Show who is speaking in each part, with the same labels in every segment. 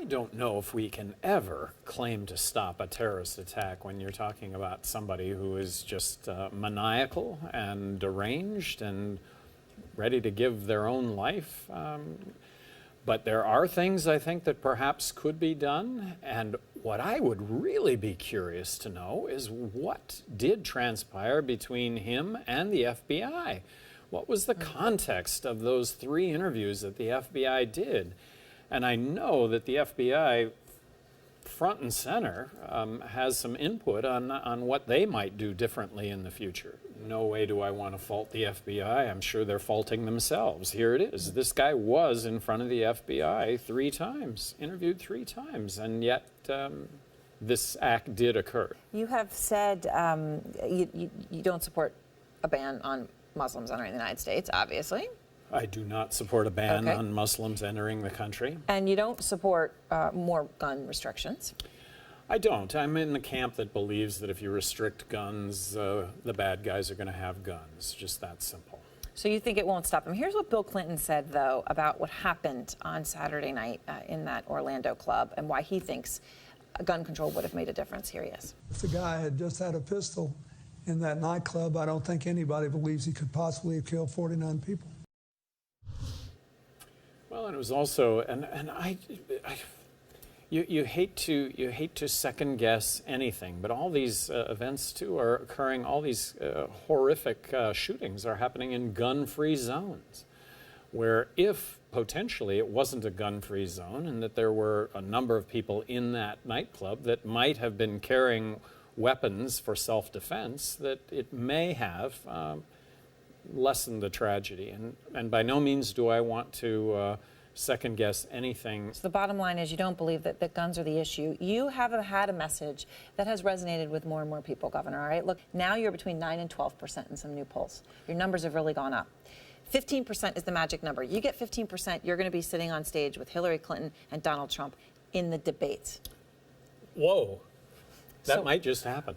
Speaker 1: don't know if we can ever claim to stop a terrorist attack when you're talking about somebody who is just maniacal and deranged and ready to give their own life. But there are things I think that perhaps could be done. And what I would really be curious to know is what did transpire between him and the FBI? What was the context of those 3 interviews that the FBI did? And I know that the FBI, front and center, has some input on what they might do differently in the future. No way do I want to fault the FBI. I'm sure they're faulting themselves. Here it is. This guy was in front of the FBI 3 times, interviewed 3 times, and yet this act did occur.
Speaker 2: You have said you don't support a ban on Muslims entering the United States, obviously.
Speaker 1: I do not support a ban on Muslims entering the country.
Speaker 2: And you don't support more gun restrictions?
Speaker 1: I don't. I'm in the camp that believes that if you restrict guns, the bad guys are going to have guns. Just that simple.
Speaker 2: So you think it won't stop them. Here's what Bill Clinton said, though, about what happened on Saturday night in that Orlando club and why he thinks gun control would have made a difference. Here he is.
Speaker 3: If the guy had just had a pistol in that nightclub, I don't think anybody believes he could possibly have killed 49 people.
Speaker 1: Well, and it was also, you hate to second guess anything, but all these events too are occurring. All these horrific shootings are happening in gun-free zones, where if potentially it wasn't a gun-free zone and that there were a number of people in that nightclub that might have been carrying weapons for self-defense, that it may have lessened the tragedy. And by no means do I want to second guess anything.
Speaker 2: So the bottom line is you don't believe that guns are the issue. You have had a message that has resonated with more and more people, Governor, all right? Look, now you're between 9 and 12% in some new polls. Your numbers have really gone up. 15% is the magic number. You get 15%, you're going to be sitting on stage with Hillary Clinton and Donald Trump in the debates.
Speaker 1: Whoa. That might just happen.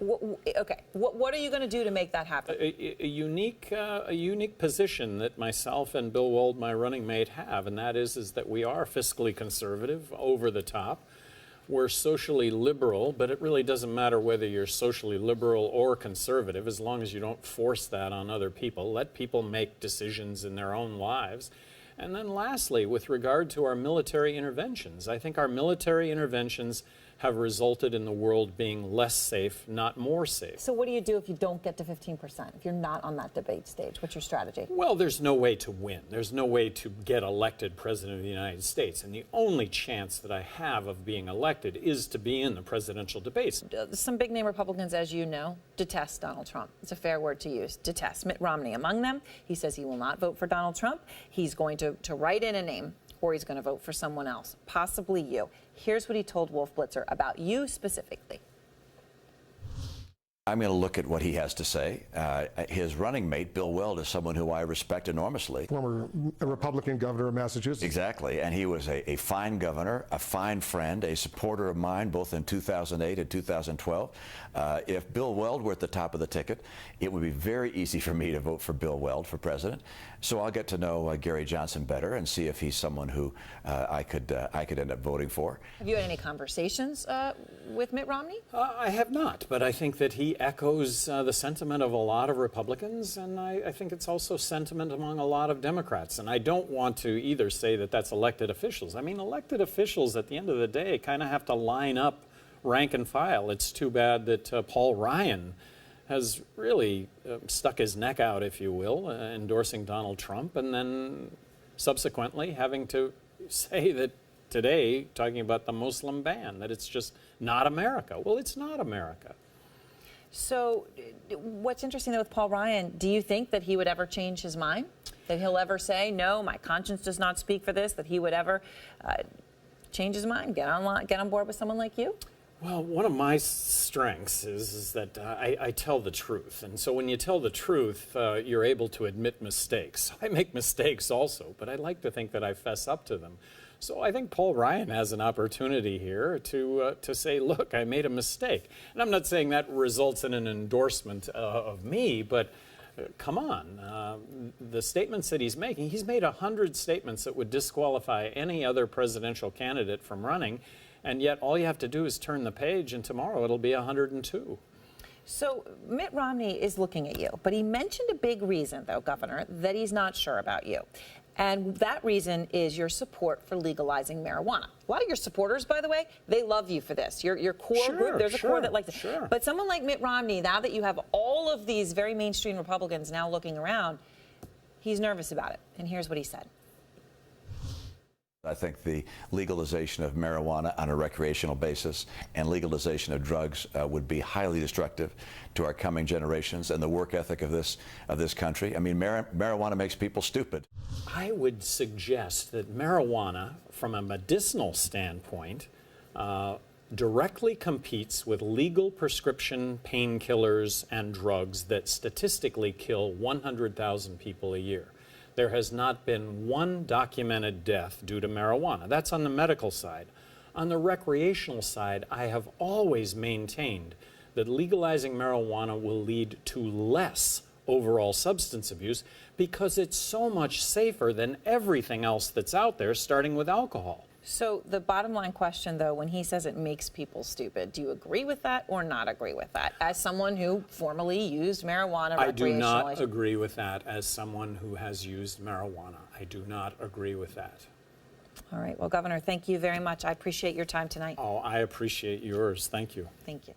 Speaker 2: Okay, what are you going to do to make that happen?
Speaker 1: A unique position that myself and Bill Weld, my running mate, have, and that is that we are fiscally conservative, over the top. We're socially liberal, but it really doesn't matter whether you're socially liberal or conservative, as long as you don't force that on other people. Let people make decisions in their own lives. And then lastly, with regard to our military interventions, I think our military interventions have resulted in the world being less safe, not more safe.
Speaker 2: So what do you do if you don't get to 15%, if you're not on that debate stage? What's your strategy?
Speaker 1: Well, there's no way to win. There's no way to get elected President of the United States. And the only chance that I have of being elected is to be in the presidential debates.
Speaker 2: Some big-name Republicans, as you know, detest Donald Trump. It's a fair word to use, detest. Mitt Romney among them. He says he will not vote for Donald Trump. He's going to write in a name, or he's going to vote for someone else, possibly you. Here's what he told Wolf Blitzer about you specifically.
Speaker 4: I'm going to look at what he has to say. His running mate, Bill Weld, is someone who I respect enormously.
Speaker 5: Former Republican governor of Massachusetts.
Speaker 4: Exactly, and he was a fine governor, a fine friend, a supporter of mine, both in 2008 and 2012. If Bill Weld were at the top of the ticket, it would be very easy for me to vote for Bill Weld for president. So I'll get to know Gary Johnson better and see if he's someone who I could end up voting for.
Speaker 2: Have you had any conversations with Mitt Romney?
Speaker 1: I have not, but I think that he echoes the sentiment of a lot of Republicans, and I think it's also sentiment among a lot of Democrats. And I don't want to either say that that's elected officials. I mean, elected officials at the end of the day kind of have to line up rank and file. It's too bad that Paul Ryan has really stuck his neck out, if you will, endorsing Donald Trump, and then subsequently having to say that today, talking about the Muslim ban, that it's just not America. Well, it's not America.
Speaker 2: So what's interesting, though, with Paul Ryan, do you think that he would ever change his mind? That he'll ever say, no, my conscience does not speak for this, that he would ever change his mind, get on board with someone like you?
Speaker 1: Well, one of my strengths is that I tell the truth. And so when you tell the truth, you're able to admit mistakes. I make mistakes also, but I like to think that I fess up to them. So I think Paul Ryan has an opportunity here to say, look, I made a mistake. And I'm not saying that results in an endorsement of me, but come on. The statements that he's making, he's made 100 statements that would disqualify any other presidential candidate from running, and yet all you have to do is turn the page, and tomorrow it'll be 102.
Speaker 2: So Mitt Romney is looking at you, but he mentioned a big reason, though, Governor, that he's not sure about you. And that reason is your support for legalizing marijuana. A lot of your supporters, by the way, they love you for this. Your core group, there's a core that likes it.
Speaker 1: Sure.
Speaker 2: But someone like Mitt Romney, now that you have all of these very mainstream Republicans now looking around, he's nervous about it. And here's what he said.
Speaker 4: I think the legalization of marijuana on a recreational basis and legalization of drugs would be highly destructive to our coming generations and the work ethic of this country. I mean, marijuana makes people stupid.
Speaker 1: I would suggest that marijuana, from a medicinal standpoint, directly competes with legal prescription painkillers and drugs that statistically kill 100,000 people a year. There has not been one documented death due to marijuana. That's on the medical side. On the recreational side, I have always maintained that legalizing marijuana will lead to less overall substance abuse because it's so much safer than everything else that's out there, starting with alcohol.
Speaker 2: So the bottom line question, though, when he says it makes people stupid, do you agree with that or not agree with that? As someone who formerly used marijuana recreationally.
Speaker 1: I do not agree with that as someone who has used marijuana. I do not agree with that.
Speaker 2: All right. Well, Governor, thank you very much. I appreciate your time tonight.
Speaker 1: Oh, I appreciate yours. Thank you.
Speaker 2: Thank you.